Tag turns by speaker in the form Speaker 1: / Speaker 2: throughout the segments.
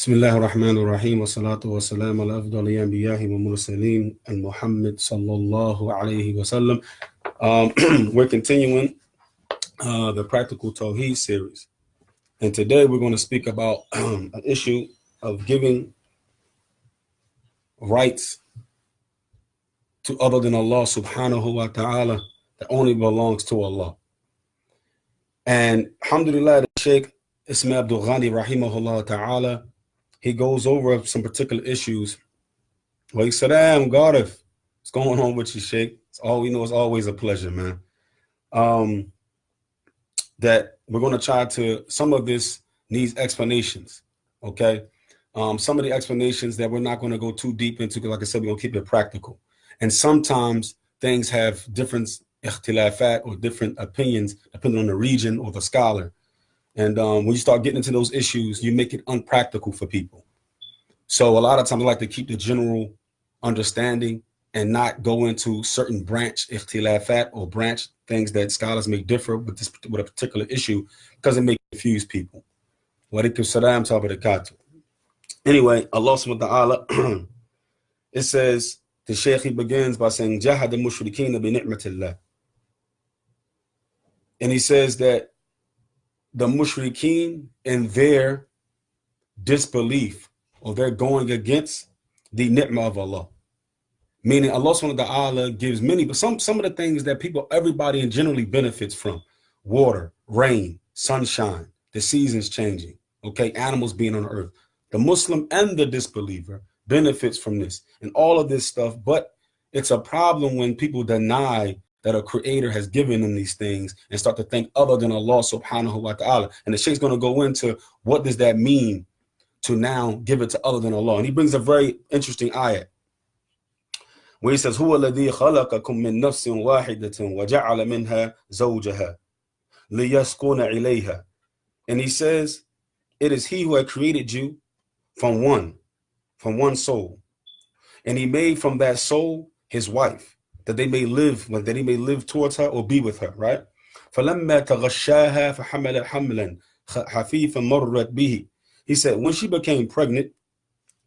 Speaker 1: بسم الله الرحمن الرحيم والصلاة والسلام على أفضل الأنبياء والمرسلين Muhammad sallallahu alayhi wasallam. We're continuing the Practical Tawheed series. And today we're going to speak about an issue of giving rights to other than Allah subhanahu wa ta'ala that only belongs to Allah. And alhamdulillah, the Shaykh Ismail Abdul Ghani rahimahullah ta'ala, he goes over some particular issues. Like Saddam, Garif, what's going on with you, Sheikh? It's all we know. It's always a pleasure, man. That we're going to try to, some of this needs explanations, okay? Some of the explanations that we're not going to go too deep into, because like I said, we're going to keep it practical. And sometimes things have different ikhtilafat or different opinions depending on the region or the scholar. And when you start getting into those issues, you make it unpractical for people. So a lot of times I like to keep the general understanding and not go into certain branch ikhtilafat or branch things that scholars may differ with a particular issue because it may confuse people. Walaikum salam wa barakatuh. Anyway, Allah subhanahu wa ta'ala, it says, the Shaykh, he begins by saying, Jahad al-mushrikeen bi ni'matillah. And he says that the mushrikeen in their disbelief or they're going against the ni'mah of Allah. Meaning Allah subhanahu wa ta'ala gives many, but some of the things that everybody generally benefits from: water, rain, sunshine, the seasons changing, okay, animals being on the earth. The Muslim and the disbeliever benefits from this and all of this stuff, but it's a problem when people deny that a creator has given them these things and start to think other than Allah subhanahu wa ta'ala. And the Shaykh's going to go into what does that mean to now give it to other than Allah. And he brings a very interesting ayat where he says, هُوَ الَّذِي خَلَقَكُم مِّن نَفْسٍ وَاحِدَةٍ وَجَعَلَ مِنْهَا زَوْجَهَا لِيَسْكُنَ إِلَيْهَا. And he says, it is he who had created you from one soul. And he made from that soul his wife, that he may live towards her or be with her, right? فَلَمَّا تَغَشَّاهَا فَحَمَلَ حَمْلًا خَفِيفًا مَرَّتْ بِهِ. He said when she became pregnant,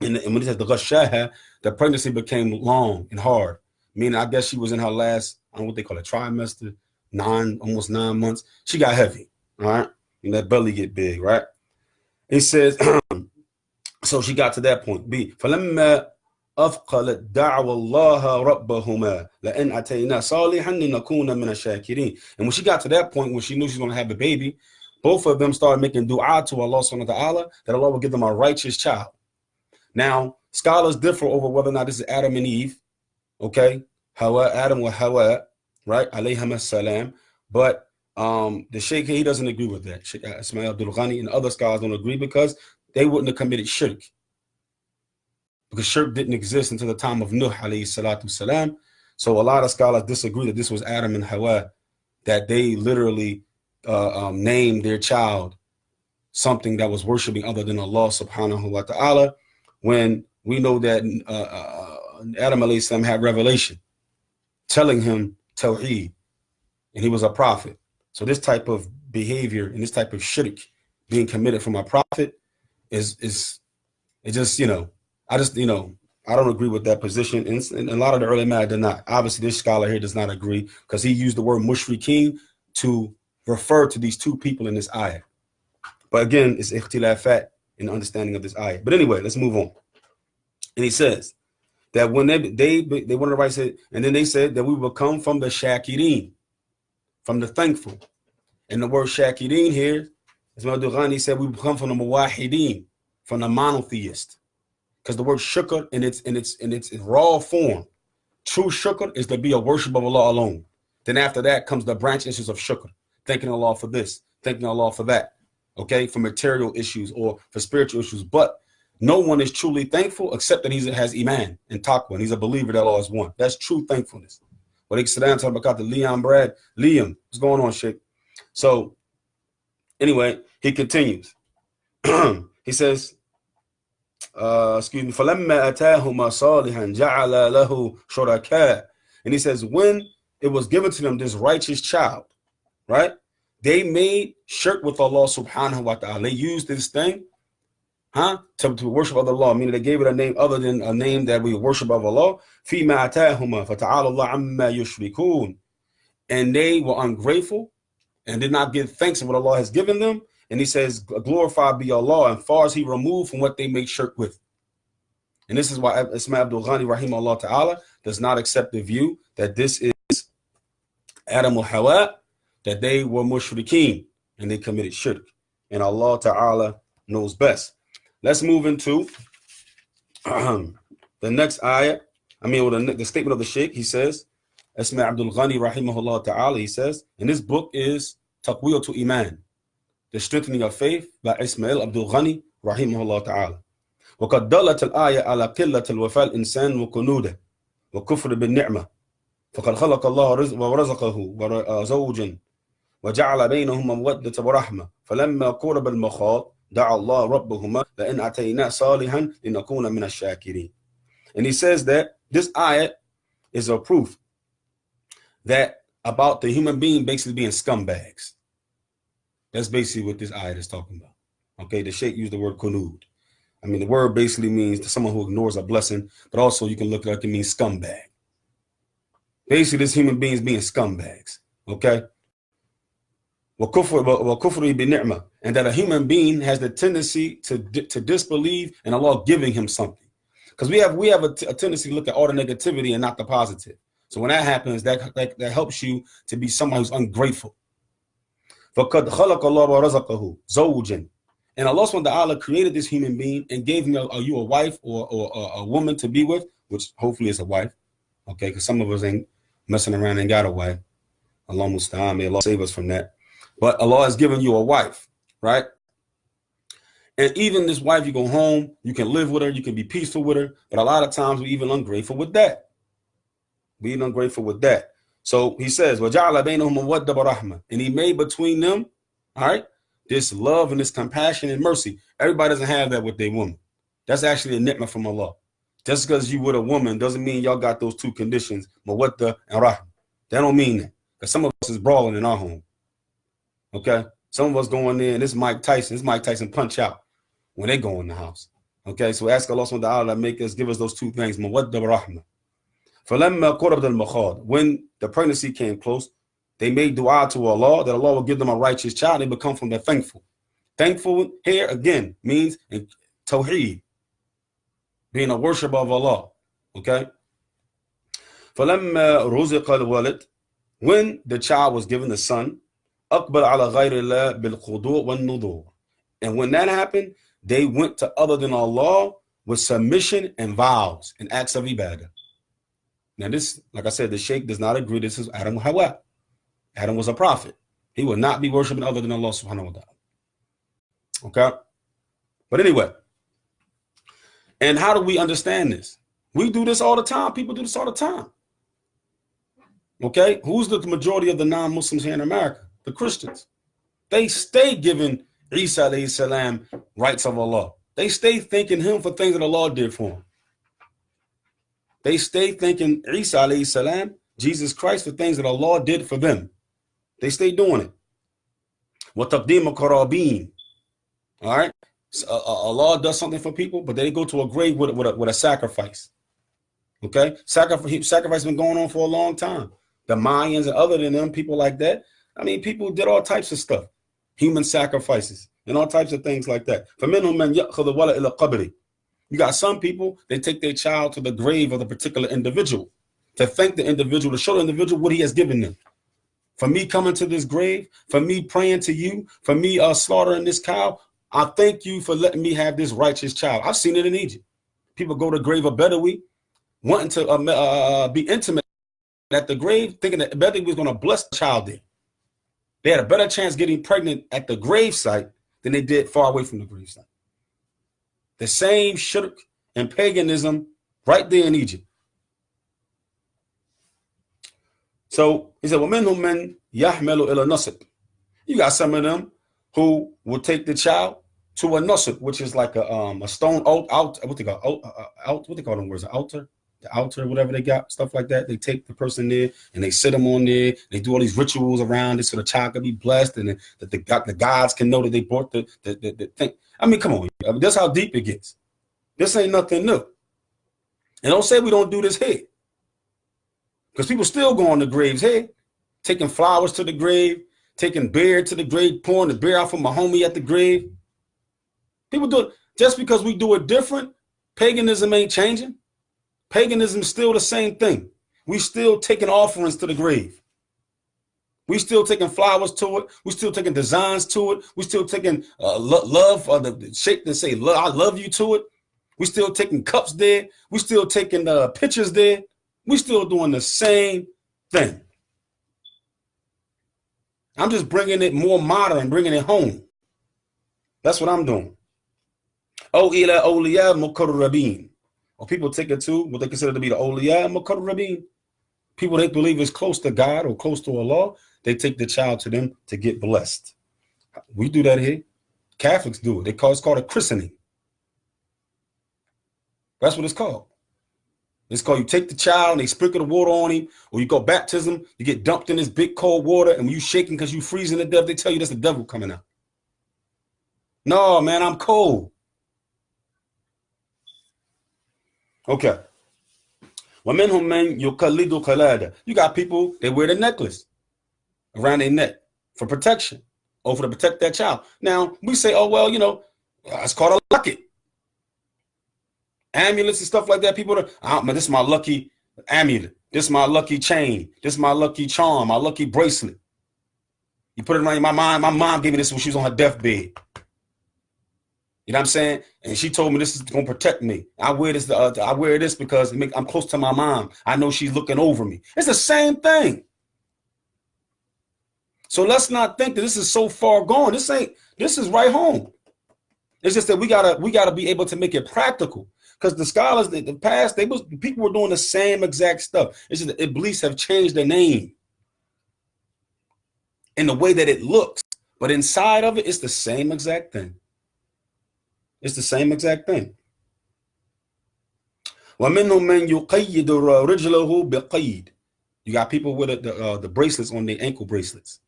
Speaker 1: and when he says the ghashaha, the pregnancy became long and hard. Meaning, I guess she was in her last, I don't know what they call it, trimester, almost 9 months. She got heavy, all right? And that belly get big, right? He says, so she got to that point. B. فَلَمَّا أَثْقَلَتْ دَعْوَ اللَّهَ رَبَّهُمَا لَأَنْ أَتَيْنَا صَالِحًا لِنَكُونَ مِنَ الشَّاكِرِينَ. And when she got to that point where she knew she was going to have a baby, both of them started making dua to Allah subhanahu wa ta'ala that Allah will give them a righteous child. Now, scholars differ over whether or not this is Adam and Eve, okay? Adam wa Hawa, right? Alayhim as-salam. But the Shaykh, he doesn't agree with that. Shaykh Ismail Abdul Ghani and other scholars don't agree because they wouldn't have committed shirk. Because shirk didn't exist until the time of Nuh alayhi salatu salam. So a lot of scholars disagree that this was Adam and Hawa, that they literally named their child something that was worshiping other than Allah subhanahu wa ta'ala, when we know that Adam alayhi salam had revelation telling him Tawheed, and he was a prophet. So this type of behavior and this type of shirk being committed from a prophet is it just, I don't agree with that position, and a lot of the early man did not. Obviously, this scholar here does not agree because he used the word mushrikeen to refer to these two people in this ayah. But again, it's ikhtilafat in the understanding of this ayah. But anyway, let's move on. And he says that when they wanted to write it, and then they said that we will come from the shakirin, from the thankful. And the word shakirin here, as Mawdu Ghani said, we will come from the muwahidin, from the monotheist. Because the word shukr in its raw form, true shukr is to be a worship of Allah alone. Then after that comes the branch issues of shukr, thanking Allah for this, thanking Allah for that, okay, for material issues or for spiritual issues. But no one is truly thankful except that he has iman and taqwa, and he's a believer that Allah is one. That's true thankfulness. What he said, talking about the Liam, what's going on, Sheikh? So anyway, he continues. He says, excuse me, فَلَمَّا أَتَاهُمَا صَالِحًا جَعَلَ لَهُ شُرَكَاءَ. And he says, when it was given to them this righteous child, right, they made shirk with Allah subhanahu wa ta'ala. They used this thing to worship other Allah, meaning they gave it a name other than a name that we worship of Allah. فِيمَا أَتَاهُمَا فَتَعَالَى اللَّهُ عَمَّا يُشْرِكُونَ. And they were ungrateful and did not give thanks for what Allah has given them. And he says, glorified be Allah, and far as he removed from what they make shirk with. And this is why Ismail Abdul Ghani rahimahullah ta'ala does not accept the view that this is Adam or Hawa, that they were mushrikeen and they committed shirk. And Allah ta'ala knows best. Let's move into the next ayah. The statement of the Shaykh. He says, Ismail Abdul Ghani rahimahullah ta'ala, he says, and this book is Taqweed to Iman, the strengthening of faith, by Ismail Abdul Ghani rahimahullah ta'ala. وقد دلت الآية على قلة الوفاء الإنسان وقنوده وكفر بالنعمة فقد خلق الله ورزقه زوجا وجعل بينهما مودة ورحمة فلما قرب المخاض دعا الله ربهما لئن أتينا صالحا لنكون من الشاكرين. And he says that this ayah is a proof that about the human being basically being scumbags. That's basically what this ayah is talking about. Okay, the Shaykh used the word kunud. The word basically means someone who ignores a blessing, but also you can look like it means scumbag. Basically, this human beings being scumbags. Okay? And that a human being has the tendency to disbelieve in Allah giving him something. Because we have a tendency to look at all the negativity and not the positive. So when that happens, that helps you to be someone who's ungrateful. فَقَدْ خَلَقَ اللَّهُ وَرَزَقَهُ زَوْجًا. And Allah subhanahu wa ta'ala created this human being and gave him a wife or a woman to be with, which hopefully is a wife. Okay, because some of us ain't messing around and got a wife. Allah musta'an, may Allah save us from that. But Allah has given you a wife, right? And even this wife, you go home, you can live with her, you can be peaceful with her. But a lot of times we're even ungrateful with that. We're ungrateful with that. So he says, وَجَعَلَ بَيْنَهُمْ مَوَدَّةً وَرَحْمَةً. And he made between them, all right, this love and this compassion and mercy. Everybody doesn't have that with their woman. That's actually a ni'mah from Allah. Just because you with a woman doesn't mean y'all got those two conditions, mawadda and rahmah. That don't mean that. Because some of us is brawling in our home. Okay? Some of us going there, and this Mike Tyson punch out when they go in the house. Okay? So ask Allah subhanahu wa ta'ala to give us those two things, mawadda and rahmah. فَلَمَّا قُرَبَ الْمَخَاض. When the pregnancy came close, they made dua to Allah that Allah will give them a righteous child. They become from the thankful. Thankful here again means Tawheed, being a worshiper of Allah. Okay. فَلَمَّا رُزِقَ الْوَلَدِ. When the child was given the son, أَقْبَلَ عَلَى غَيْرِ اللَّهِ بِالْخُضُوعِ وَالنُّذُورِ. And when that happened, they went to other than Allah with submission and vows and acts of ibadah. Now this, like I said, the Shaykh does not agree. This is Adam Hawa. Adam was a prophet. He would not be worshiping other than Allah subhanahu wa ta'ala. Okay? But anyway, and how do we understand this? We do this all the time. People do this all the time. Okay? Who's the majority of the non-Muslims here in America? The Christians. They stay giving Isa alayhi salam rights of Allah. They stay thanking him for things that Allah did for him. They stay thanking Isa alayhi salam, Jesus Christ, for things that Allah did for them. They stay doing it. وَتَقْدِيمَ قَرَابِينَ. All right? So, Allah does something for people, but they go to a grave with a sacrifice. Okay? Sacrifice has been going on for a long time. The Mayans and other than them, people like that. People did all types of stuff. Human sacrifices and all types of things like that. فَمِنْهُمْ مَنْ يَأْخُذُ وَلَا إِلَى قَبْرِ. You got some people, they take their child to the grave of the particular individual to thank the individual, to show the individual what he has given them. For me coming to this grave, for me praying to you, for me slaughtering this cow, I thank you for letting me have this righteous child. I've seen it in Egypt. People go to the grave of Bedawi, wanting to be intimate at the grave, thinking that Bedawi was going to bless the child there. They had a better chance getting pregnant at the grave site than they did far away from the grave site. The same shirk and paganism right there in Egypt. So he said, وَمِنْهُمْ مَنْ يَحْمَلُ إِلَى نَصِبٍ. You got some of them who will take the child to a nasib, which is like a stone altar. What they call them words? An altar, the altar, whatever they got, stuff like that. They take the person there and they sit them on there. They do all these rituals around it so the child can be blessed and that the gods can know that they brought the thing. Come on, I mean, that's how deep it gets. This ain't nothing new. And don't say we don't do this here. Because people still go on the graves here, taking flowers to the grave, taking beer to the grave, pouring the beer out from my homie at the grave. People do it. Just because we do it different, paganism ain't changing. Paganism is still the same thing. We still taking offerings to the grave. We still taking flowers to it. We still taking designs to it. We still taking love, or the shape that say I love you to it. We still taking cups there. We still taking pictures there. We still doing the same thing. I'm just bringing it more modern, bringing it home. That's what I'm doing. Oh, ila awliya muqarrabin. Or people take it to what they consider to be the awliya muqarrabin. People they believe is close to God or close to Allah, they take the child to them to get blessed. We do that here. Catholics do it. It's called a christening. That's what it's called. It's called you take the child and they sprinkle the water on him, or you go baptism, you get dumped in this big cold water, and when you shaking because you freezing to death, they tell you that's the devil coming out. No, man, I'm cold. Okay. You got people, they wear the necklace around their neck for protection or to protect that child. Now, we say, oh, well, it's called a locket. Amulets and stuff like that. People are, this is my lucky amulet. This is my lucky chain. This is my lucky charm, my lucky bracelet. You put it around my mom. My mom gave me this when she was on her deathbed. You know what I'm saying? And she told me this is going to protect me. I wear this because I'm close to my mom. I know she's looking over me. It's the same thing. So let's not think that this is so far gone. This is right home. It's just that we gotta be able to make it practical. Because the scholars in the past, people were doing the same exact stuff. It's just that Iblis have changed the name in the way that it looks. But inside of it, it's the same exact thing. It's the same exact thing. You got people with the bracelets on their ankle bracelets.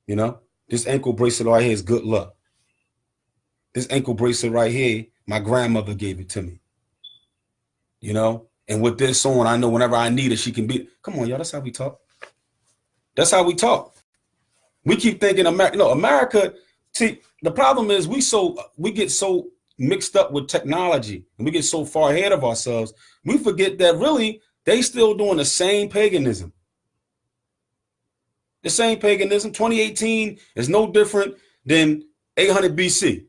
Speaker 1: This ankle bracelet right here is good luck. This ankle bracelet right here, my grandmother gave it to me. And with this on, I know whenever I need it, she can be. Come on, y'all. That's how we talk. That's how we talk. We keep thinking America. See, the problem is we get so mixed up with technology and we get so far ahead of ourselves. We forget that really they still doing the same paganism. The same paganism. 2018 is no different than 800 BC.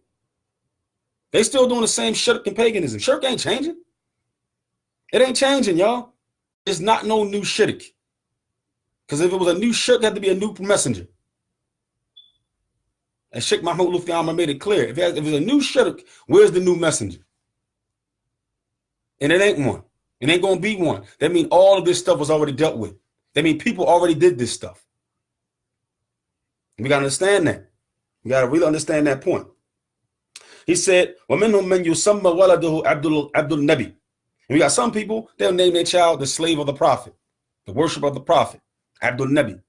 Speaker 1: They still doing the same shirk and paganism. Shirk ain't changing. It ain't changing, y'all. It's not no new shirk. Because if it was a new shirk, it had to be a new messenger. And Sheikh Mahmoud Lufti made it clear. If it's a new shirk, where's the new messenger? And it ain't one. It ain't going to be one. That means all of this stuff was already dealt with. That means people already did this stuff. We got to understand that. We got to really understand that point. He said, وَمِنْهُمْ مَنْ يُسَمَّ وَلَدُهُ Abdul Nabi. And we got some people, they'll name their child the slave of the prophet, the worshiper of the prophet, Abdul Nabi.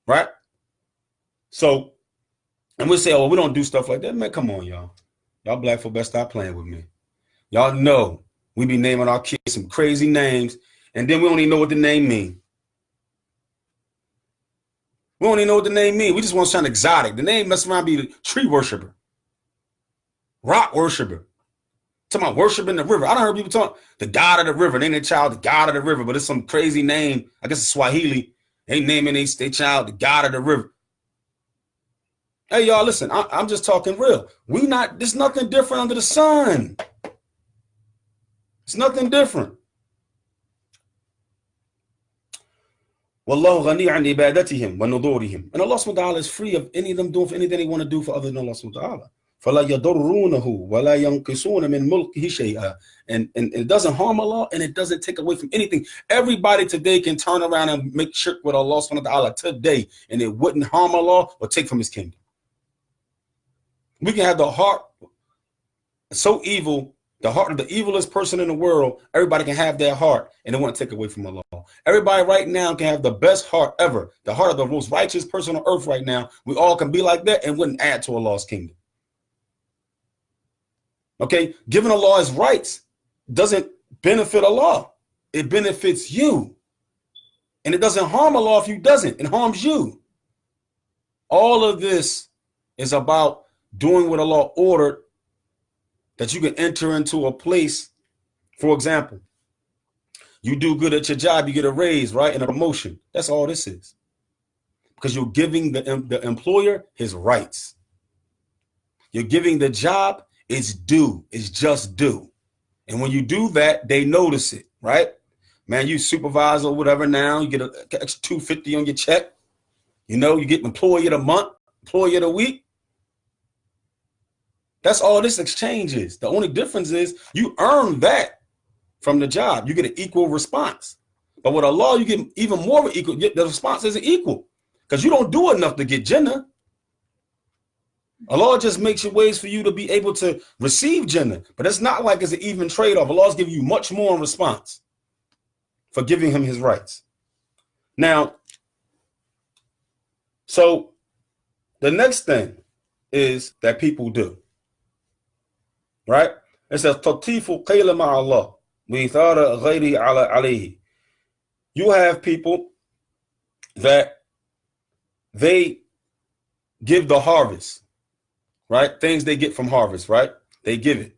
Speaker 1: Right? So, and we say, oh, we don't do stuff like that. Man, come on, y'all. Y'all black folk better stop playing with me. Y'all know we be naming our kids some crazy names, and then we don't even know what the name mean. We don't even know what the name mean. We just want to sound exotic. The name must around be the tree worshiper. Rock worshiper. Talking about worshiping the river. I don't heard people talk the God of the river. They name their child the God of the river, but it's some crazy name. I guess it's Swahili. They naming their child the God of the river. Hey, y'all, listen, I'm just talking real. There's nothing different under the sun. It's nothing different. Wallahu ghani an ibadatihim wa nudurihim. And Allah subhanahu wa ta'ala is free of any of them doing for anything they want to do for other than Allah subhanahu wa ta'ala. فَلَا يَضُرُّونَهُ وَلَا يَنْقِصُونَ مِنْ مُلْكِهِ شَيْئًا. And it doesn't harm Allah and it doesn't take away from anything. Everybody today can turn around and make shirk with Allah subhanahu wa ta'ala today, and it wouldn't harm Allah or take from his kingdom. We can have the heart so evil, the heart of the evilest person in the world. Everybody can have their heart and it won't take away from Allah. Everybody right now can have the best heart ever, the heart of the most righteous person on earth right now. We all can be like that and wouldn't add to Allah's kingdom. Okay, giving Allah his rights doesn't benefit Allah. It benefits you. And it doesn't harm Allah if you doesn't. It harms you. All of this is about doing what Allah ordered, that you can enter into a place. For example, you do good at your job, you get a raise, right? And a promotion. That's all this is. Because you're giving the employer his rights. You're giving the job its due, its just due. And when you do that, they notice it, right? Man, you supervisor or whatever now, you get an extra $250 on your check. You know, you get employee of the month, employee of the week. That's all this exchange is. The only difference is you earn that from the job. You get an equal response. But with Allah, you get even more of an equal. The response isn't equal because you don't do enough to get Jannah. Allah just makes your ways for you to be able to receive Jannah. But it's not like it's an even trade-off. Allah's giving you much more in response for giving him his rights. Now, so the next thing is that people do, right? It says, Tatifu qila ma'Allah, withara ghayri ala alayhi. You have people that they give the harvest, right? Things they get from harvest, right? They give it.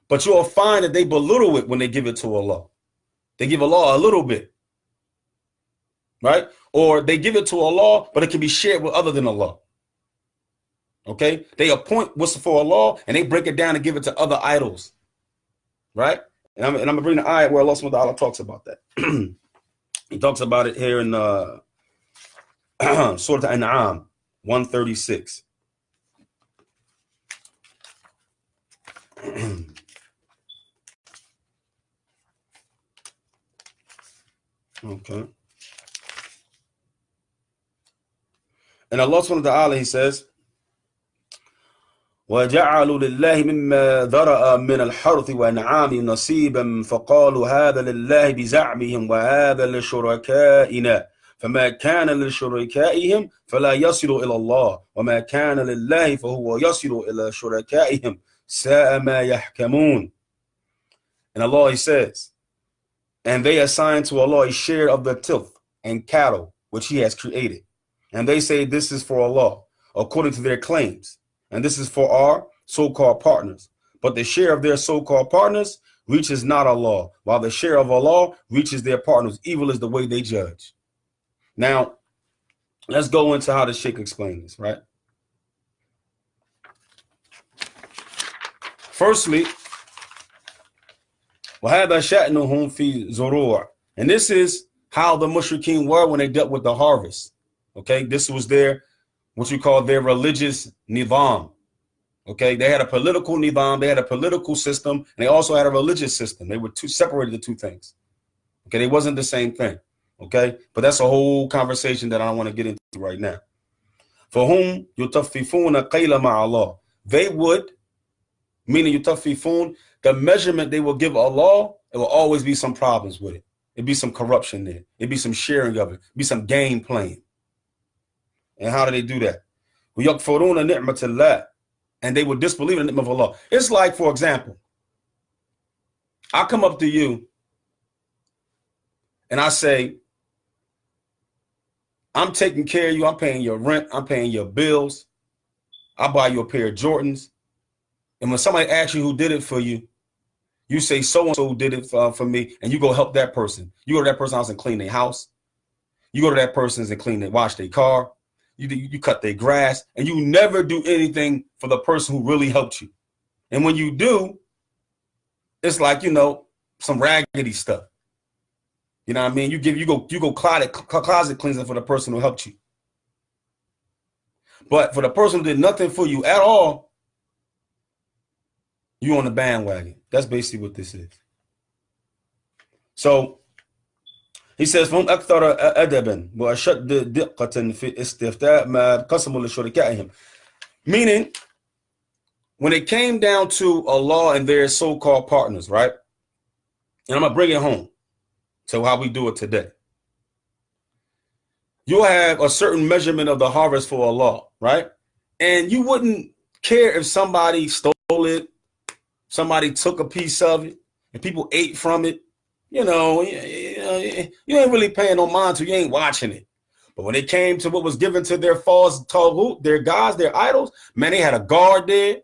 Speaker 1: But you'll find that they belittle it when they give it to Allah. They give Allah a little bit, right? Or they give it to Allah, but it can be shared with other than Allah. Okay? They appoint what's for Allah, and they break it down and give it to other idols, right? And I'm going to bring the ayat where Allah subhanahu wa ta'ala talks about that. He talks about it here in Surah Al-An'am 136. Okay. And Allah subhanahu wa ta'ala, he says, وَجَعَلُوا لِلَّهِ مِمَّا ذَرَأَ مِنَ الْحَرْثِ وَأَنْعَامِ نَصِيبًا فَقَالُوا هَذَا لِلَّهِ بِزَعْمِهِمْ وَهَذَا لِشُرَكَائِنَا فَمَا كَانَ لِشُرَكَائِهِمْ فَلَا يَصِلُ إِلَى اللَّهِ وَمَا كَانَ لِلَّهِ فَهُوَ يَصِلُ إِلَى شُرَكَائِهِمْ سَاءَ مَا يَحْكَمُونَ. And Allah, he says, and they assign to Allah a share of the tilth and cattle which he has created. And they say this is for Allah, according to their claims. And this is for our so-called partners. But the share of their so-called partners reaches not Allah, while the share of Allah reaches their partners. Evil is the way they judge. Now, let's go into how the Sheikh explained this, right? Firstly, وَهَذَا شَأْنُهُمْ فِي زُرُوعٍ. And this is how the mushrikeen were when they dealt with the harvest. Okay, this was their, what you call their religious nidam. Okay, they had a political nidam, they had a political system, and they also had a religious system. They were separated the two things. Okay, they wasn't the same thing. Okay, but that's a whole conversation that I don't want to get into right now. For whom yutaffifuna qila ma'Allah. They would, meaning yutaffifun, the measurement they will give Allah, it will always be some problems with it. It'd be some corruption there. It'd be some sharing of it. It'd be some game playing. And how do they do that? وَيَكْفُرُونَ نِعْمَةَ اللَّهِ. And they would disbelieve in the name of Allah. It's like, for example, I come up to you and I say, I'm taking care of you. I'm paying your rent. I'm paying your bills. I buy you a pair of Jordans. And when somebody asks you who did it for you, you say so-and-so did it for me, and you go help that person. You go to that person's house and clean their house. You go to that person's and wash their car. You cut their grass, and you never do anything for the person who really helped you. And when you do, it's like, you know, some raggedy stuff. You know what I mean? You go closet cleansing for the person who helped you. But for the person who did nothing for you at all, you on the bandwagon. That's basically what this is. So he says, "From akthara adaban wa ashadd diqqatan fi istifta' ma qasamu li shurakaihim." Meaning, when it came down to Allah and their so-called partners, right? And I'm gonna bring it home to how we do it today. You'll have a certain measurement of the harvest for Allah, right? And you wouldn't care if somebody stole it, somebody took a piece of it and people ate from it, you ain't really paying no mind to, you ain't watching it. But when it came to what was given to their false Tawheed, their gods, their idols, man, they had a guard there.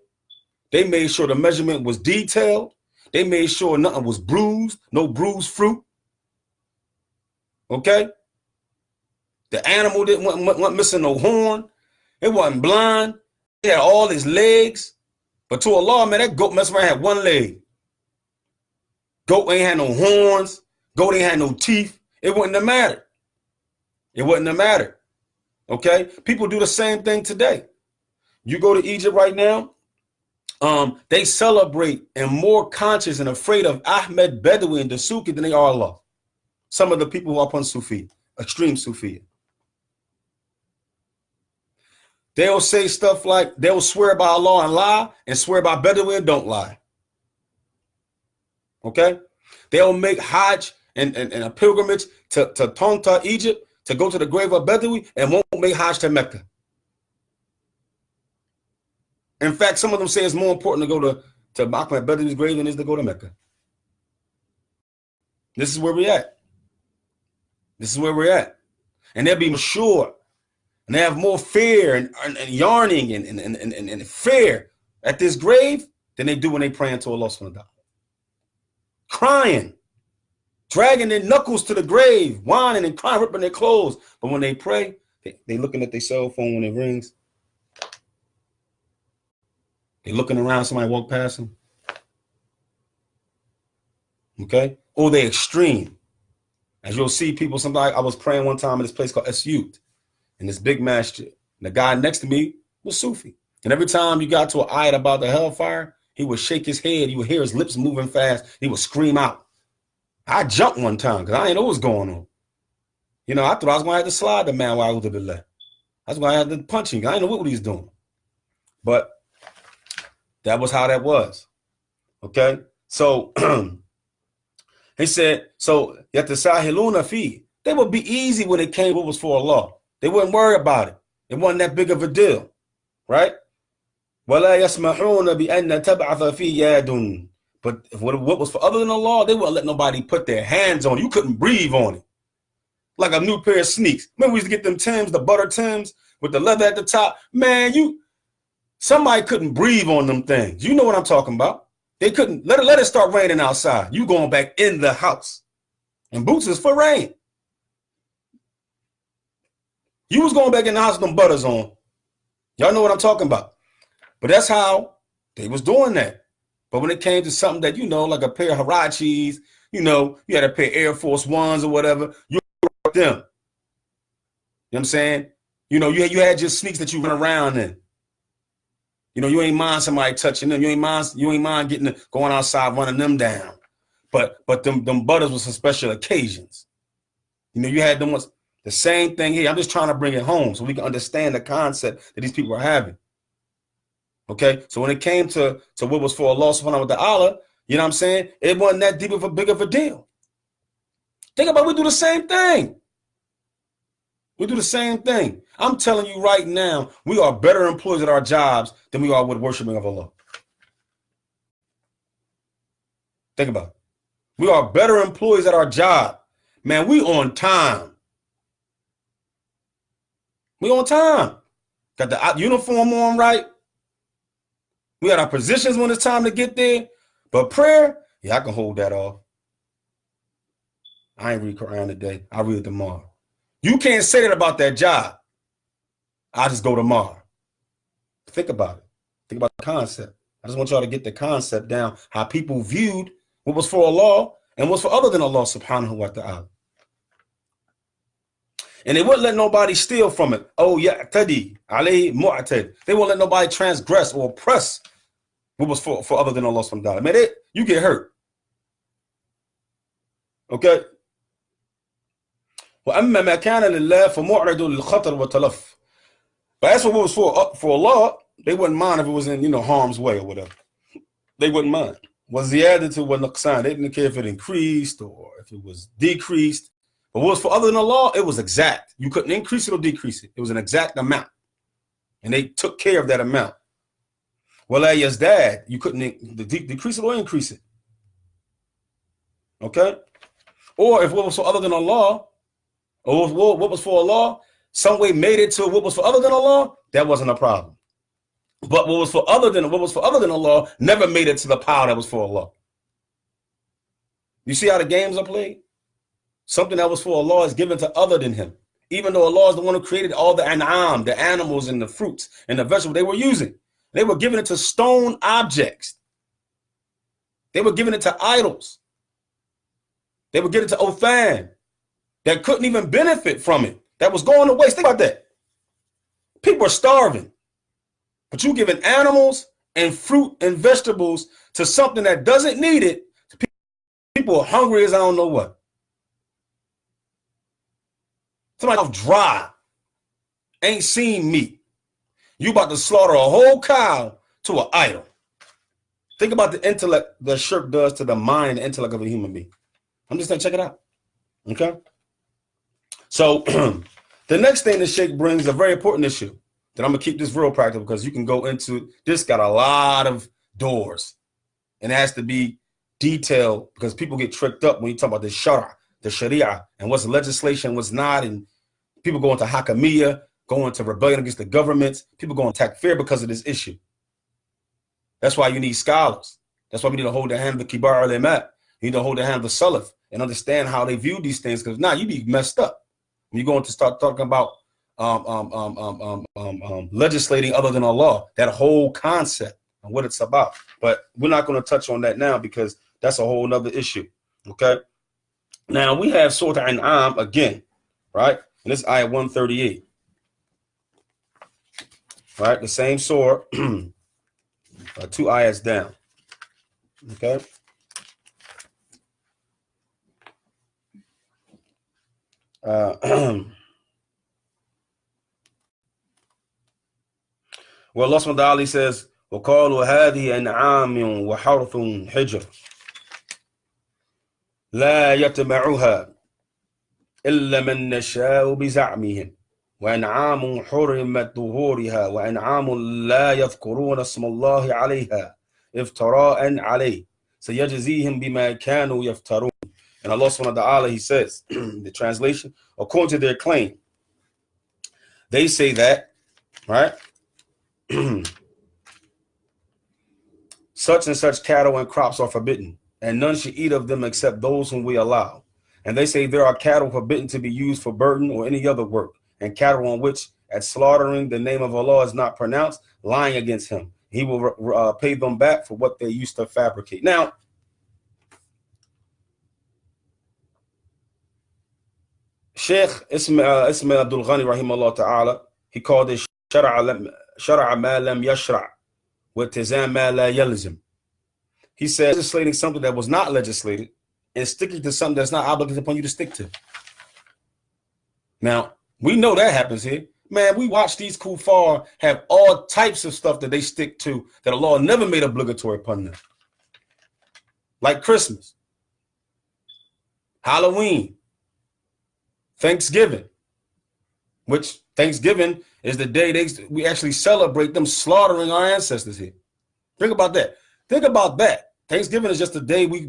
Speaker 1: They made sure the measurement was detailed. They made sure nothing was bruised, no bruised fruit. Okay? The animal wasn't missing no horn. It wasn't blind. It had all his legs. But to Allah, man, that goat mess around had one leg. Goat ain't had no horns. Goat ain't had no teeth. It wouldn't have mattered. It wouldn't have mattered. Okay? People do the same thing today. You go to Egypt right now, they celebrate and more conscious and afraid of Ahmed Badawi and the Sufi than they are Allah. Some of the people who are upon Sufi, extreme Sufi. They'll say stuff like, they'll swear by Allah and lie, and swear by Badawi and don't lie. Okay? They'll make Hajj and a pilgrimage to Tonta, Egypt, to go to the grave of Badawi, and won't make Hajj to Mecca. In fact, some of them say it's more important to go to Ahmed Badawi's grave than it is to go to Mecca. This is where we're at. This is where we're at. And they'll be sure. And they have more fear and yearning and fear at this grave than they do when they pray to Allah subhanahu wa ta'ala. Crying, dragging their knuckles to the grave, whining and crying, ripping their clothes. But when they pray, they looking at their cell phone when it rings. They looking around, somebody walk past them. Okay? Or they extreme. As you'll see people, I was praying one time in this place called Esyut, in this big masjid. And the guy next to me was Sufi. And every time you got to an ayat about the hellfire, he would shake his head. You would hear his lips moving fast. He would scream out. I jumped one time because I didn't know what was going on. I thought I was going to have to slide the man while I was I was going to have to punch him. I didn't know what he was doing. But that was how that was. Okay? So he said, so yatasahiluna fi. They would be easy when it came what was for Allah. They wouldn't worry about it. It wasn't that big of a deal. Right? وَلَا يَسْمَحُونَ بِأَنَّ تَبْعَثَ فِي يَادٌ. But what was for other than Allah, they wouldn't let nobody put their hands on it. You couldn't breathe on it. Like a new pair of sneaks. Remember we used to get them Timbs, the butter Timbs with the leather at the top? Man, somebody couldn't breathe on them things. You know what I'm talking about. They couldn't let it start raining outside. You going back in the house. And boots is for rain. You was going back in the house with them butters on. Y'all know what I'm talking about. But that's how they was doing that. But when it came to something that, like a pair of Harachis, you had a pair of Air Force Ones or whatever, you them. You know what I'm saying? You had your sneaks that you run around in. You ain't mind somebody touching them. You ain't mind going outside running them down. But them butters was for special occasions. You had them ones. The same thing here. I'm just trying to bring it home so we can understand the concept that these people are having. Okay, so when it came to what was for Allah subhanahu wa ta'ala, you know what I'm saying? It wasn't that big of a deal. Think about it, we do the same thing. We do the same thing. I'm telling you right now, we are better employees at our jobs than we are with worshiping of Allah. Think about it. We are better employees at our job. Man, we on time. We on time. Got the uniform on right. We got our positions when it's time to get there. But prayer, yeah, I can hold that off. I ain't read Quran today. I'll read it tomorrow. You can't say that about that job. I'll just go tomorrow. Think about it. Think about the concept. I just want y'all to get the concept down, how people viewed what was for Allah and what's for other than Allah subhanahu wa ta'ala. And they wouldn't let nobody steal from it. Oh, yeah, tadi, alayhi mu'tad. They won't let nobody transgress or oppress what was for other than Allah subhanahu wa ta'ala. Man, you get hurt. Okay? وَأَمَّا مَا كَانَ لِلَّهِ فَمُعْرِضٌ لِلْخَطَرِ وَتَلَفٌّ. But as for what was for Allah, they wouldn't mind if it was in, harm's way or whatever. They wouldn't mind. وَزِيَادَةُ وَالنُّقْصَانِ. They didn't care if it increased or if it was decreased. But what was for other than Allah, it was exact. You couldn't increase it or decrease it. It was an exact amount. And they took care of that amount. Well, as dad, you couldn't decrease it or increase it. Okay? Or if what was for other than Allah, or what was for Allah, some way made it to what was for other than Allah, that wasn't a problem. But what was for other than Allah never made it to the power that was for Allah. You see how the games are played? Something that was for Allah is given to other than him. Even though Allah is the one who created all the an'am, the animals and the fruits and the vegetables they were using. They were giving it to stone objects. They were giving it to idols. They were giving it to Othan that couldn't even benefit from it. That was going to waste. Think about that. People are starving. But you giving animals and fruit and vegetables to something that doesn't need it. People are hungry as I don't know what. Somebody dry, ain't seen meat. You about to slaughter a whole cow to an idol. Think about the intellect the shirk does to the mind and intellect of a human being. I'm just going to check it out. Okay? So the next thing the Sheikh brings is a very important issue that I'm going to keep this real practical because you can go into this. Got a lot of doors and it has to be detailed because people get tricked up when you talk about the sharia and what's legislation, what's not. And people go into hakamiyya, go into rebellion against the governments. People go into takfir because of this issue. That's why you need scholars. That's why we need to hold the hand of the kibar al-ulama. You need to hold the hand of the salaf and understand how they view these things because now you be messed up. When you're going to start talking about legislating other than Allah, that whole concept and what it's about. But we're not going to touch on that now because that's a whole nother issue. Okay. Now we have Surah An'am again, right? And this is ayah 138. Right? The same surah, 2 ayahs down. Okay. Well, Allah subhanahu wa ta'ala says, وَقَالُوا هَذِهِ أَنْعَامٌ وَحَرْثٌ حِجْرٌ لَا يَتَمَعُهَا إِلَّا مَنْ نَشَاءُ بِزَعْمِهِمْ وَأَنْعَامٌ حُرِمَتْ ظُهُورِهَا وَأَنْعَامٌ لَا يَذْكُرُونَ اسْمَ اللَّهِ عَلَيْهَا افتراء عليه سيجزيهم بما كانوا يفترون. And Allah subhanahu wa ta'ala, he says, the translation, according to their claim, they say that, right? Such and such cattle and crops are forbidden, and none should eat of them except those whom we allow. And they say there are cattle forbidden to be used for burden or any other work, and cattle on which at slaughtering the name of Allah is not pronounced, lying against him. He will pay them back for what they used to fabricate. Now, Sheikh Ismail Abdul Ghani rahimahullah ta'ala, he called it shara'a ma lam yashra' wa tizam ma la yalzim. He said legislating something that was not legislated and sticking to something that's not obligated upon you to stick to. Now, we know that happens here. Man, we watch these kuffar have all types of stuff that they stick to that Allah never made obligatory upon them. Like Christmas, Halloween, Thanksgiving, which Thanksgiving is the day we actually celebrate them slaughtering our ancestors here. Think about that. Think about that. Thanksgiving is just a day we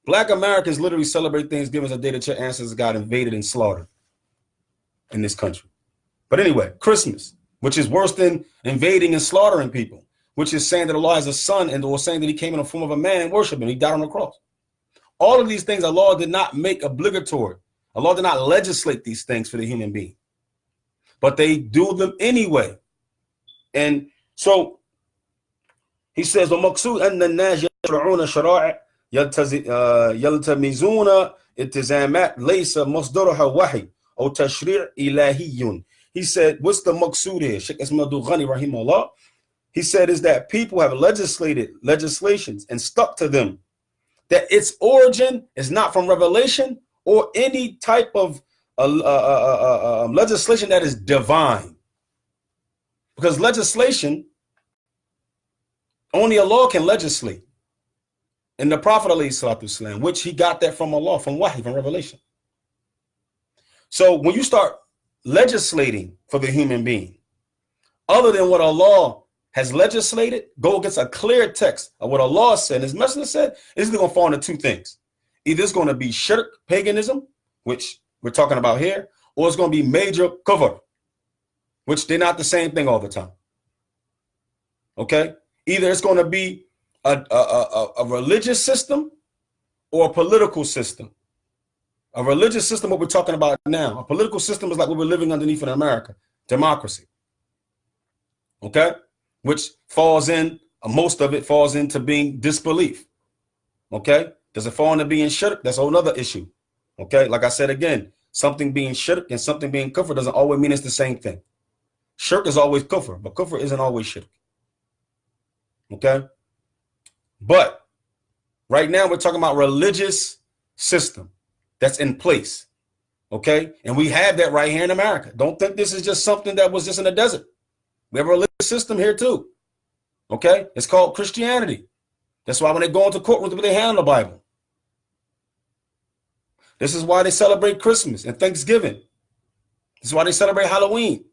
Speaker 1: Black Americans literally celebrate Thanksgiving as a day that your ancestors got invaded and slaughtered in this country. But anyway, Christmas, which is worse than invading and slaughtering people, which is saying that Allah has a son and or saying that he came in the form of a man and worship him. He died on the cross. All of these things Allah did not make obligatory. Allah did not legislate these things for the human being, but they do them anyway. And so he says, وَمَقْصُودَ أَنَّ النَّاسَ يَشْرَعُونَ شَرَائِعَ يَلْتَمِزُونَ التزامات لَيْسَ مَصْدَرُهَا وَحْيٌ أو تشريع إلهي. He said, what's the maqsood here? Sheikh Ismail Abdul Ghani rahimahullah. He said is that people have legislated legislations and stuck to them, that its origin is not from revelation or any type of legislation that is divine. Because legislation, only Allah can legislate. And the Prophet ﷺ, which he got that from Allah, from wahi, from revelation. So when you start legislating for the human being, other than what Allah has legislated, go against a clear text of what Allah said and his messenger said, it's going to fall into two things. Either it's going to be shirk, paganism, which we're talking about here, or it's going to be major kufr, which they're not the same thing all the time. Okay? Either it's going to be a religious system or a political system. A religious system, what we're talking about now. A political system is like what we're living underneath in America, democracy. Okay? Which falls in, most of it falls into being disbelief. Okay? Does it fall into being shirk? That's a whole other issue. Okay? Like I said again, something being shirk and something being kufr doesn't always mean it's the same thing. Shirk is always kufr, but kufr isn't always shirk. Okay? But right now we're talking about religious system that's in place. Okay? And we have that right here in America. Don't think this is just something that was just in the desert. We have a religious system here too. Okay? It's called Christianity. That's why when they go into courtrooms, they handle the Bible. This is why they celebrate Christmas and Thanksgiving. This is why they celebrate Halloween,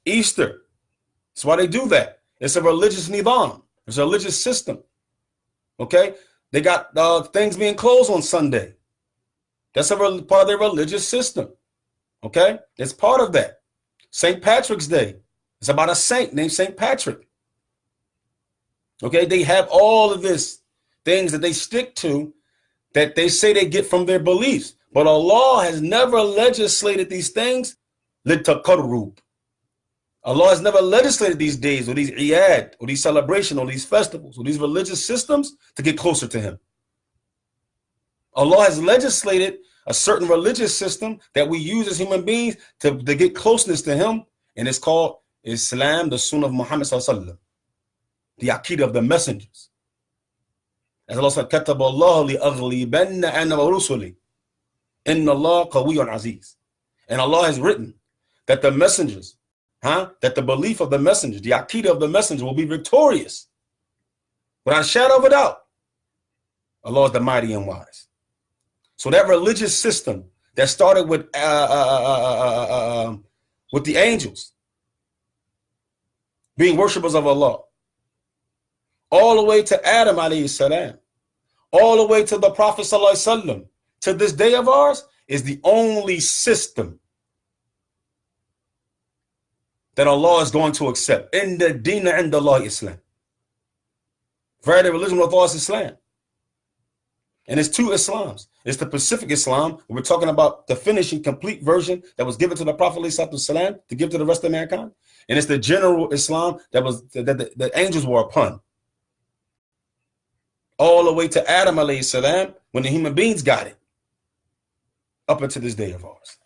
Speaker 1: Easter. That's why they do that. It's a religious nidam. It's a religious system. Okay? They got things being closed on Sunday. That's a part of their religious system. Okay? It's part of that. St. Patrick's Day. It's about a saint named St. Patrick. Okay? They have all of this things that they stick to that they say they get from their beliefs. But Allah has never legislated these things. لِتَقَرُّب. Allah has never legislated these days or these iyad or these celebrations or these festivals or these religious systems to get closer to him. Allah has legislated a certain religious system that we use as human beings to get closeness to him, and it's called Islam, the Sunnah of Muhammad sallallahu alaihi wasallam, the Aqidah of the messengers. As Allah said, كَتَبَ اللَّهُ لِأَغْلِبَنَّ أَنَا وَرُسُلِي إِنَّ اللَّهَ قَوِيٌّ عَزِيزٌ. And Allah has written that the messengers, that the belief of the messengers, the Aqidah of the messenger will be victorious. Without a shadow of a doubt, Allah is the mighty and wise. So that religious system that started with the angels being worshippers of Allah, all the way to Adam alayhi salam, all the way to the Prophet sallallahu alaihi wasallam, to this day of ours, is the only system that Allah is going to accept. In the deen and Allah Islam. Very the religion of Allah is Islam. And it's two Islams. It's the Pacific Islam. We're talking about the finishing complete version that was given to the Prophet ﷺ to give to the rest of mankind. And it's the general Islam that the angels were upon. All the way to Adam ﷺ when the human beings got it. Up until this day of ours.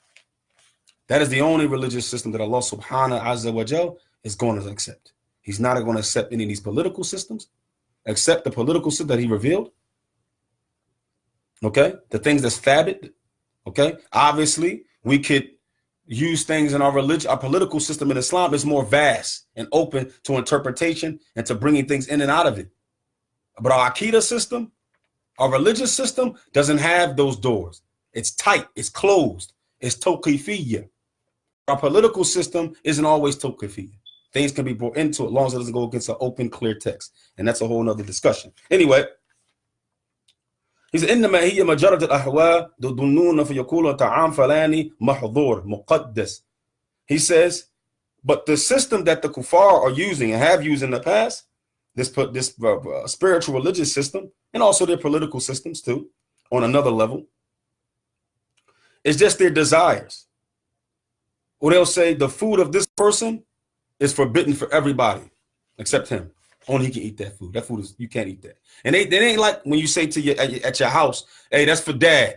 Speaker 1: That is the only religious system that Allah subhanahu azza wa jal is going to accept. He's not going to accept any of these political systems, except the political system that he revealed. Okay, the things that's thabit. Okay, obviously we could use things in our religion. Our political system in Islam is more vast and open to interpretation and to bringing things in and out of it. But our Aqidah system, our religious system, doesn't have those doors. It's tight, it's closed, it's tawqifiyya. Our political system isn't always tawqifiyya. Things can be brought into it as long as it doesn't go against an open, clear text. And that's a whole nother discussion. Anyway, he said, إنما هي مجرد الأهواء تظنون فيقول طعام فلاني محظور مقدس. He says, but the system that the kuffar are using and have used in the past, this spiritual religious system, and also their political systems too, on another level, it's just their desires. Or they'll say the food of this person is forbidden for everybody except him. Only he can eat that food. That food is, you can't eat that. And they ain't like when you say to your at your house, hey, that's for dad.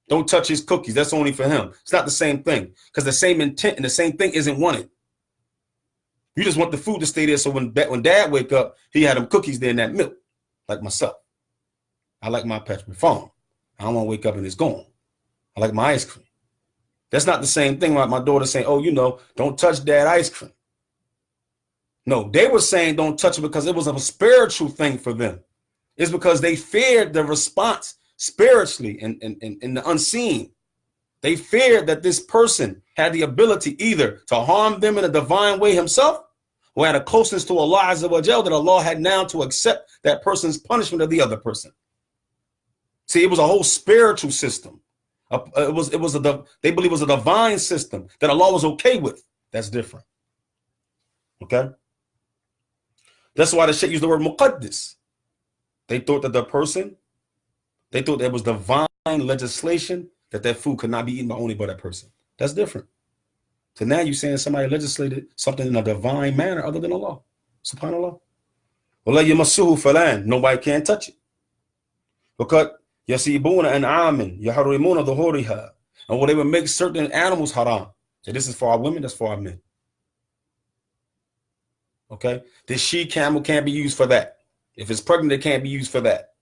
Speaker 1: Don't touch his cookies. That's only for him. It's not the same thing, because the same intent and the same thing isn't wanted. You just want the food to stay there, so when dad wake up, he had them cookies there in that milk, like myself. I like my Pepperidge Farm. I don't want to wake up and it's gone. I like my ice cream. That's not the same thing like my daughter saying, oh, you know, don't touch dad ice cream. No, they were saying don't touch it because it was a spiritual thing for them. It's because they feared the response spiritually and in the unseen. They feared that this person had the ability either to harm them in a divine way himself, who had a closeness to Allah Azza wa Jal, that Allah had now to accept that person's punishment of the other person. See, it was a whole spiritual system. They believe it was a divine system that Allah was okay with. That's different. Okay? That's why the Shaykh used the word muqaddis. They thought that they thought there was divine legislation that food could not be eaten by only by that person. That's different. So now you're saying somebody legislated something in a divine manner other than Allah. SubhanAllah. Nobody can touch it. Because yasibuna an'amin yaharrimuna dhuhuriha. And they would make certain animals haram. So this is for our women, that's for our men. Okay? The she camel can't be used for that. If it's pregnant, it can't be used for that.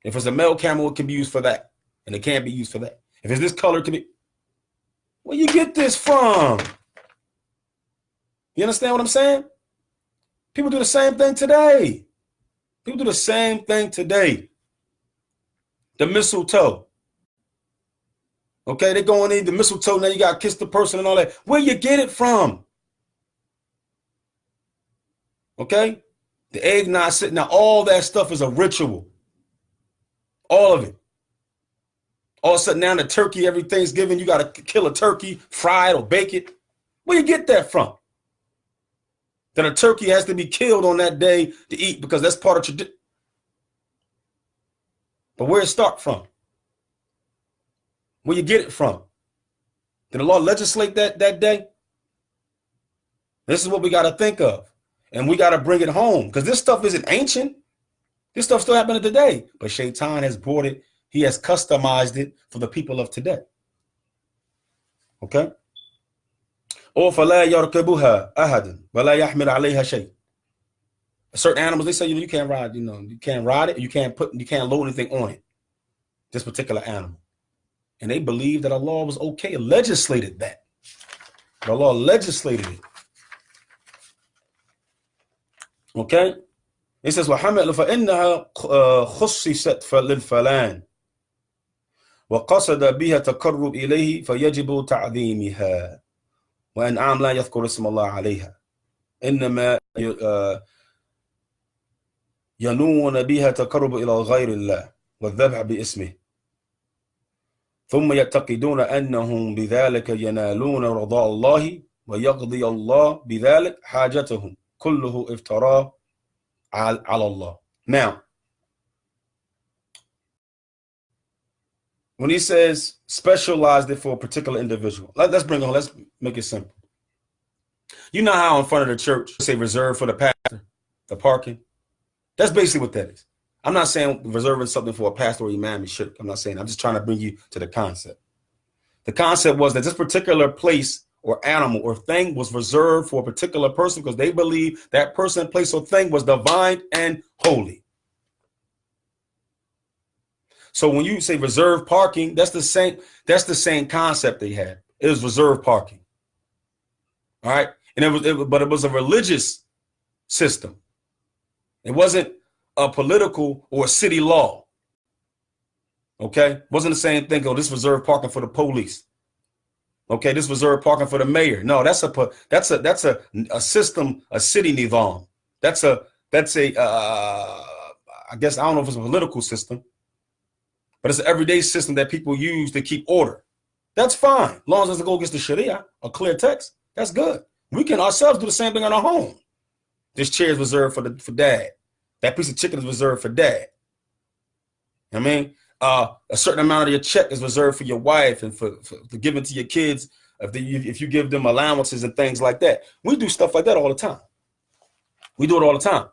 Speaker 1: If it's a male camel, it can be used for that. And it can't be used for that. If it's this color, it can be. Where you get this from? You understand what I'm saying? People do the same thing today. People do the same thing today. The mistletoe. Okay, they going in the mistletoe, now you got to kiss the person and all that. Where you get it from? Okay? The eggnog sitting, now all that stuff is a ritual. All of it. All of a sudden now the turkey every Thanksgiving, you got to kill a turkey, fry it or bake it. Where you get that from? That a turkey has to be killed on that day to eat because that's part of tradition. But where it start from? Where you get it from? Did the law legislate that day? This is what we got to think of. And we got to bring it home because this stuff isn't ancient. This stuff still happening today. But Shaitan has brought it. He has customized it for the people of today. Okay? Or فَلَا يَرْكَبُهَا أَحَدٌ وَلَا يَحْمِلْ عَلَيْهَا شَيْءٍ. Certain animals, they say, you can't ride, you can't ride it, you can't load anything on it. This particular animal. And they believe that Allah was okay, legislated that. But Allah legislated it. Okay? It says, وَحَمَلْ فَإِنَّهَا خُصِّصَتْ لِلْفَلَانِ وَقَصَدَ بِهَا تَقَرُّبْ إِلَيْهِ فَيَجِبُ تَعْظِيمِهَا وَأَنْعَامْ لَا يَذْكُرُ اسْمَ اللَّهِ عَلَيْهَا إِنَّمَا ينون بها تقرب إلى غير الله والذبح باسمه ثم يعتقدون أنهم بذلك ينالون رضاء الله ويقضي الله بذلك حاجتهم كله افتراء على Allah. Now, when he says specialized it for a particular individual, let's make it simple. You know how in front of the church, say reserved for the pastor, the parking? That's basically what that is. I'm not saying reserving something for a pastor or imam is shirk. I'm not saying. I'm just trying to bring you to the concept. The concept was that this particular place or animal or thing was reserved for a particular person because they believe that person, place, or thing was divine and holy. So when you say reserved parking, that's the same concept they had. It was reserved parking. All right. And it was a religious system. It wasn't a political or a city law. Okay, it wasn't the same thing. Oh, this reserved parking for the police. Okay, this reserved parking for the mayor. No, that's a system, a city nizam. That's a I guess I don't know if it's a political system, but it's an everyday system that people use to keep order. That's fine, as long as it doesn't go against the Sharia, a clear text. That's good. We can ourselves do the same thing in our home. This chair is reserved for dad. That piece of chicken is reserved for dad. I mean, a certain amount of your check is reserved for your wife and for giving to your kids if you give them allowances and things like that. We do stuff like that all the time. We do it all the time.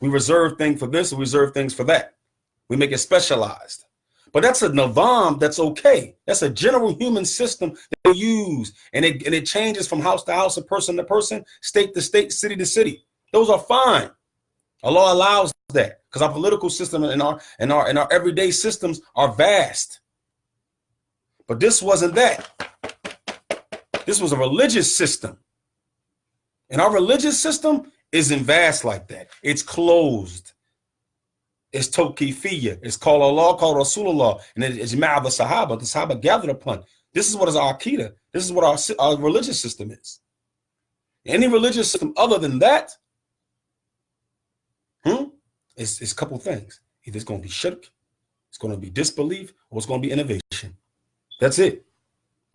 Speaker 1: We reserve things for this and reserve things for that. We make it specialized. But that's a nizam that's okay. That's a general human system that we use. And it changes from house to house and person to person, state to state, city to city. Those are fine. Allah allows that because our political system and our everyday systems are vast. But this wasn't that. This was a religious system. And our religious system isn't vast like that. It's closed. It's tawqifiyya. It's called Allah, called Rasulullah. And it's ijma' the Sahaba. The Sahaba gathered upon. This is what is our Aqidah. This is what our religious system is. Any religious system other than that It's a couple things. Either it's going to be shirk, it's going to be disbelief, or it's going to be innovation. That's it.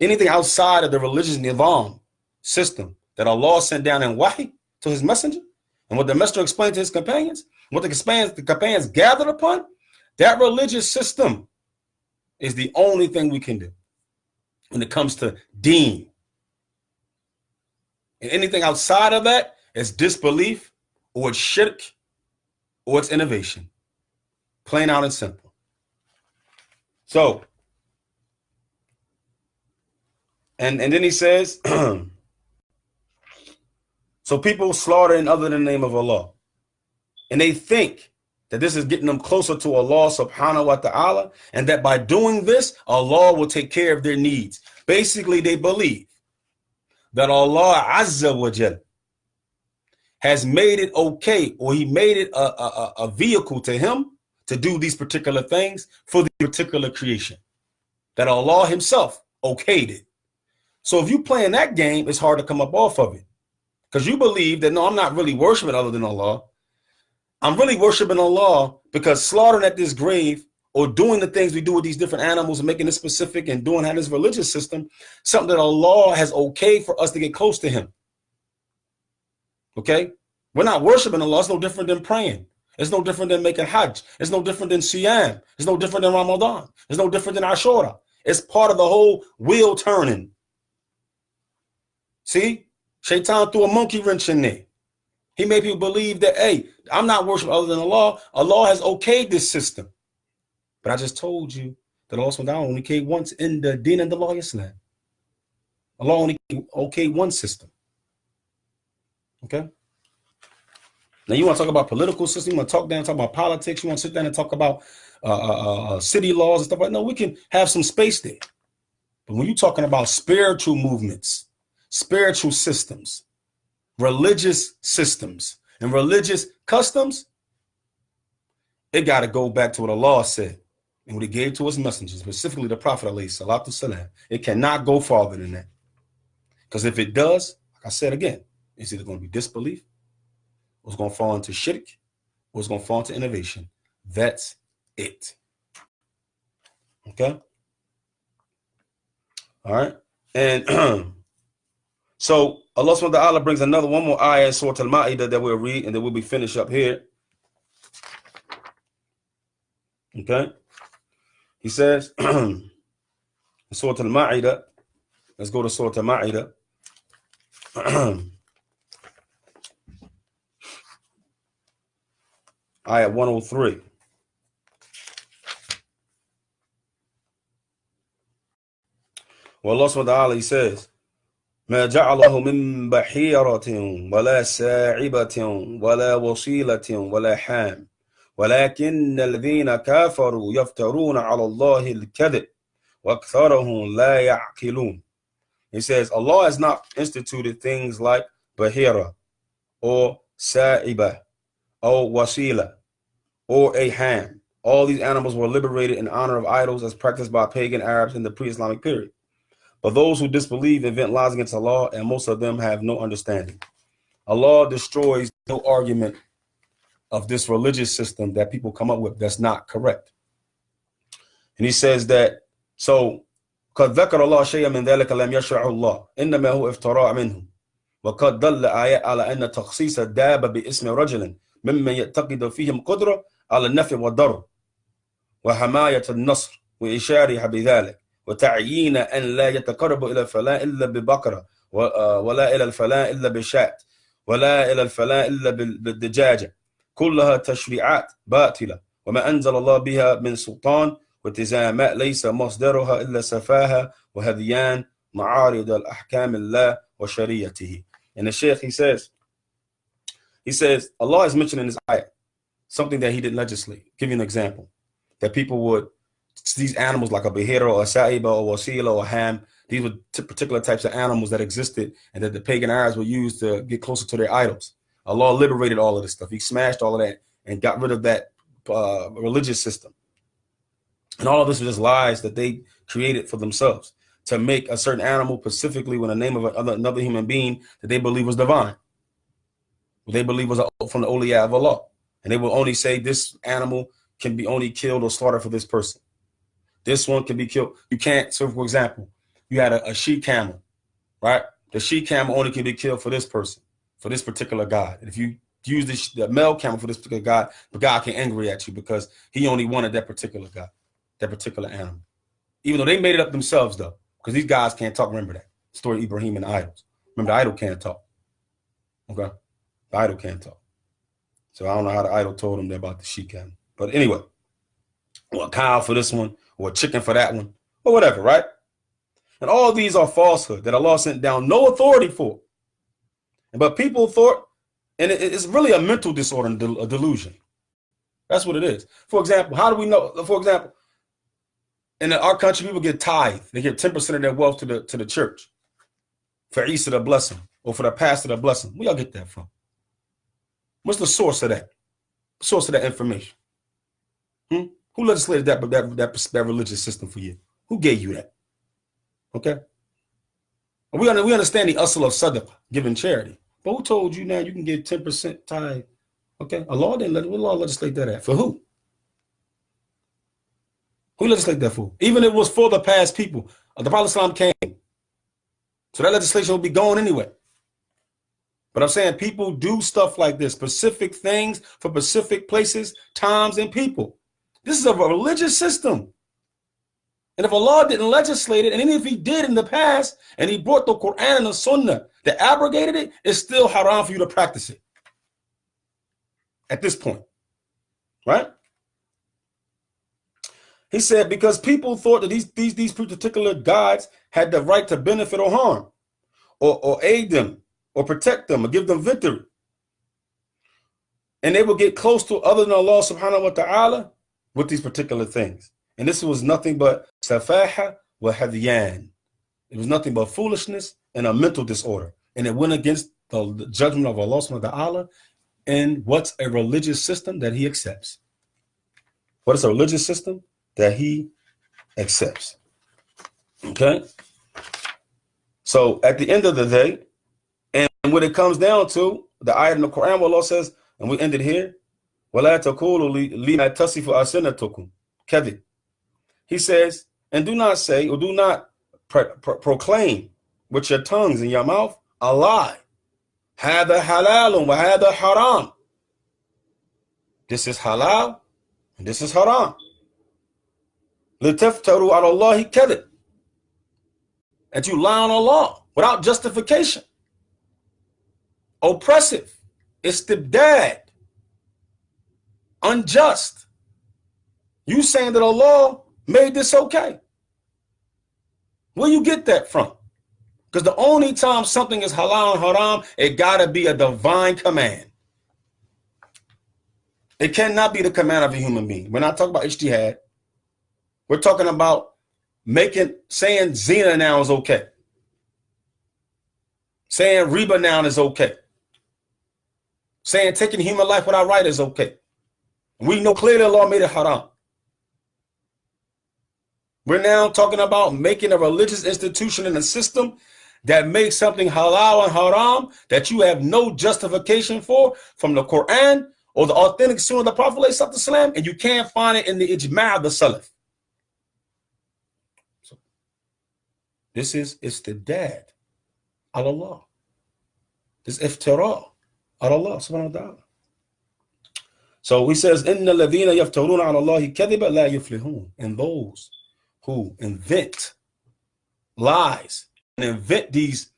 Speaker 1: Anything outside of the religious nizam system that Allah sent down in wahi to his messenger, and what the messenger explained to his companions, what the companions gathered upon, that religious system is the only thing we can do when it comes to deen. And anything outside of that is disbelief, or it's shirk, or it's innovation. Plain out and simple. So, and then he says, so people slaughtering other than the name of Allah. And they think that this is getting them closer to Allah subhanahu wa ta'ala, and that by doing this, Allah will take care of their needs. Basically, they believe that Allah Azza wa Jal has made it okay, or he made it a vehicle to him to do these particular things for the particular creation. That Allah himself okayed it. So if you playing that game, it's hard to come up off of it. Because you believe that, no, I'm not really worshiping other than Allah. I'm really worshiping Allah because slaughtering at this grave, or doing the things we do with these different animals and making it specific and doing how this religious system, something that Allah has okayed for us to get close to him. Okay? We're not worshiping Allah. It's no different than praying. It's no different than making Hajj. It's no different than Siyam. It's no different than Ramadan. It's no different than Ashura. It's part of the whole wheel turning. See? Shaitan threw a monkey wrench in there. He made people believe that, hey, I'm not worshiping other than Allah. Allah has okayed this system. But I just told you that Allah SWT only okayed once in the deen and the law of Islam. Allah only okayed one system. Okay? Now you want to talk about political system, you want to talk about politics, you want to sit down and talk about city laws and stuff like that. No, we can have some space there. But when you're talking about spiritual movements, spiritual systems, religious systems, and religious customs, it got to go back to what Allah said and what he gave to his messengers, specifically the Prophet ﷺ. It cannot go farther than that. Because if it does, like I said again, it's either going to be disbelief, or it's going to fall into shirk, or it's going to fall into innovation. That's it. Okay? All right? And so Allah subhanahu wa ta'ala brings one more ayah in Surah Al-Ma'idah that we'll read, and then we'll be finished up here. Okay? He says, in Surah Al-Ma'idah, let's go to Surah Al-Ma'idah. Ayah 103. Well, Allah subhanahu wa ta'ala, he says, ما جعله من بحيرة ولا ساعبة ولا وصيلة ولا حام ولكن الذين كفروا يفترون على الله الكذب وأكثرهم لا يعقلون. He says, Allah has not instituted things like bahira or sa'iba or wasila or a ham. All these animals were liberated in honor of idols as practiced by pagan Arabs in the pre-Islamic period. But those who disbelieve invent lies against Allah, and most of them have no understanding. Allah destroys no argument of this religious system that people come up with that's not correct. And he says that, so قد ذكر الله شيئا من ذلك لم يشرعه الله إنما هو افتراء منه وقد دل آيات على أن تخصيص الدابة باسم رجل ممن يعتقد فيهم قدرة على النفع والضر وحماية النصر وإشارها بذلك وتعيين أن لا يتقرب إلى الفلاح إلا ببقرة ولا إلى الفلاح إلا بشاة ولا إلى الفلاح إلا بالدجاجة كلها تشريعات باطلة وما أنزل الله بها من سلطان واتزامات ليس مصدرها إلا سفاهة وهذيان معارض الأحكام الله وشريعته. And the Shaykh, he says, Allah is mentioning in this ayah something that he didn't legislate. Give you an example. That people would, these animals like a bahira or a sa'iba or wasila or a ham, these were particular types of animals that existed and that the pagan Arabs would use to get closer to their idols. Allah liberated all of this stuff. He smashed all of that and got rid of that religious system. And all of this was just lies that they created for themselves to make a certain animal specifically with the name of another human being that they believe was divine. They believe was from the awliya of Allah. And they will only say this animal can be only killed or slaughtered for this person. This one can be killed. You can't. So, for example, you had a she camel, right? The she camel only can be killed for this person, for this particular god. And if you use the male camel for this particular god, the god can angry at you because he only wanted that particular god, that particular animal. Even though they made it up themselves, though, because these guys can't talk. Remember that story of Ibrahim and the idols. Remember, the idol can't talk. Okay, the idol can't talk. So I don't know how the idol told them about the she camel. But anyway, or a cow for this one, or a chicken for that one, or whatever, right? And all these are falsehood that Allah sent down no authority for. But people thought, and it's really a mental disorder and a delusion. That's what it is. For example, how do we know? For example, in our country, people get tithe. They give 10% of their wealth to the church for Easter to bless them, or for the pastor to bless them. Where y'all get that from? What's the source of that? Source of that information? Who legislated that religious system for you? Who gave you that? Okay. We understand the usul of sadaqah, giving charity. But who told you now you can get 10% tithe? Okay. Allah didn't what law legislate that at? For who? Who legislated that for? Even if it was for the past people. The Prophet came. So that legislation will be gone anyway. But I'm saying people do stuff like this, specific things for specific places, times, and people. This is a religious system. And if Allah didn't legislate it, and even if he did in the past, and he brought the Quran and the Sunnah that abrogated it, it's still haram for you to practice it. At this point. Right? He said, because people thought that these particular gods had the right to benefit or harm, or aid them, or protect them, or give them victory. And they would get close to other than Allah subhanahu wa ta'ala with these particular things. And this was nothing but safaha wa hadyan. It was nothing but foolishness and a mental disorder. And it went against the judgment of Allah subhanahu wa ta'ala and what's a religious system that he accepts. What is a religious system that he accepts? Okay? So at the end of the day, and when it comes down to the ayat in the Quran, where Allah says, and we ended here, وَلَا تَقُولُوا لِمَا تَصِفُ أَلْسِنَتُكُمْ كَذِبٌ. He says, and do not say, or do not proclaim with your tongues in your mouth a lie. هَذَا حَلَالٌ وَهَذَا حَرَامٌ. This is halal, and this is haram. لِتَفْتَرُوا عَلَى اللَّهِ كَذِبٌ. And you lie on Allah without justification. Oppressive, istibdad, unjust. You saying that Allah made this okay? Where you get that from? Because the only time something is halal and haram, it gotta be a divine command. It cannot be the command of a human being. We're not talking about ijtihad. We're talking about saying zina now is okay. Saying riba now is okay. Saying taking human life without right is okay. We know clearly Allah made it haram. We're now talking about making a religious institution and a system that makes something halal and haram that you have no justification for from the Quran or the authentic sunnah of the Prophet ﷺ, and you can't find it in the ijma' of the Salaf. So this is istibdad ala Allah. This iftira ala Allah subhanahu wa ta'ala. So he says, إِنَّ الَّذِينَ يَفْتَرُونَ عَلَى اللَّهِ كَذِبًا لَا يُفْلِحُونَ. And those who invent lies and invent these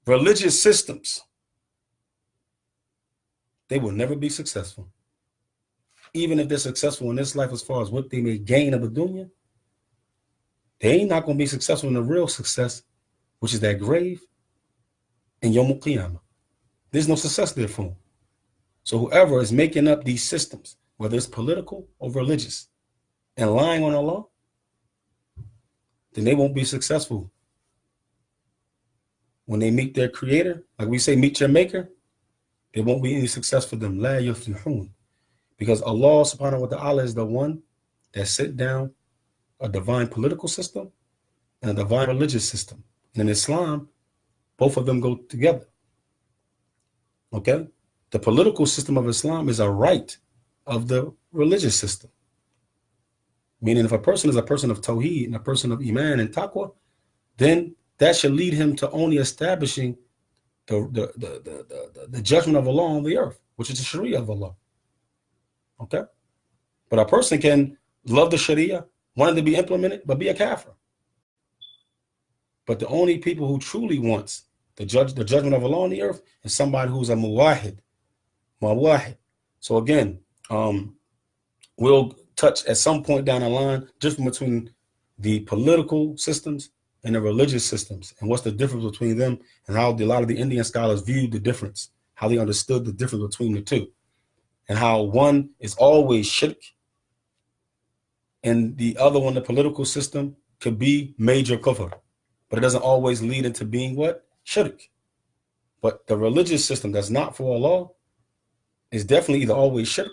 Speaker 1: religious systems, they will never be successful. Even if they're successful in this life as far as what they may gain of the dunya, they ain't not going to be successful in the real success, which is that grave and Yawm al-Qiyamah. There's no success there for them. So whoever is making up these systems, whether it's political or religious, and lying on Allah, then they won't be successful. When they meet their creator, like we say, meet your maker, there won't be any success for them. La yuflihun. Because Allah subhanahu wa ta'ala is the one that set down a divine political system and a divine religious system. And in Islam, both of them go together. Okay? The political system of Islam is a right of the religious system. Meaning if a person is a person of Tawheed and a person of Iman and Taqwa, then that should lead him to only establishing the judgment of Allah on the earth, which is the Sharia of Allah. Okay? But a person can love the Sharia, want it to be implemented, but be a kafir. But the only people who truly wants the judgment of Allah on the earth is somebody who's a muwahid. So again, we'll touch at some point down the line just between the political systems and the religious systems, and what's the difference between them, and how a lot of the Indian scholars viewed the difference, how they understood the difference between the two, and how one is always shirk, and the other one, the political system, could be major kufr, but it doesn't always lead into being what? Shirk. But the religious system that's not for Allah is definitely either always shirk,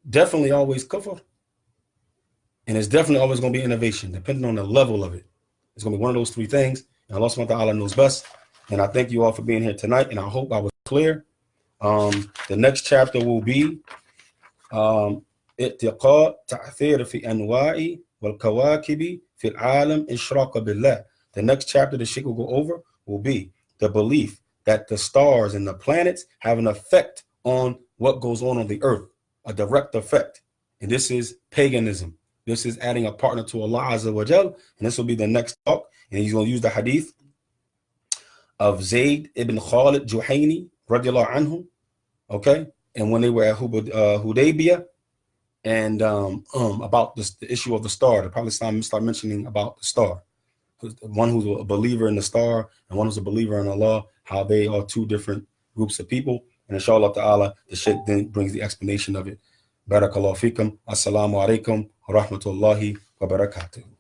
Speaker 1: definitely always kufr, and it's definitely always going to be innovation, depending on the level of it. It's going to be one of those three things, and Allah subhanahu wa ta'ala knows best. And I thank you all for being here tonight, and I hope I was clear. The next chapter will be اتقاء تعثير في أنواع والكواكب في العالم إشراق بالله. The next chapter the Sheikh will go over will be the belief that the stars and the planets have an effect on what goes on the earth, a direct effect. And this is paganism. This is adding a partner to Allah Azza wa Jal. And this will be the next talk. And he's going to use the hadith of Zayd ibn Khalid Juhayni radiallahu anhu. Okay. And when they were at Hudaybiyah, and about this, the issue of the star, the Prophet start mentioning about the star. One who's a believer in the star and one who's a believer in Allah, how they are two different groups of people. And inshallah ta'ala, the Shaykh then brings the explanation of it. Barakallahu fikum. Assalamu alaikum wa rahmatullahi wa barakatuh.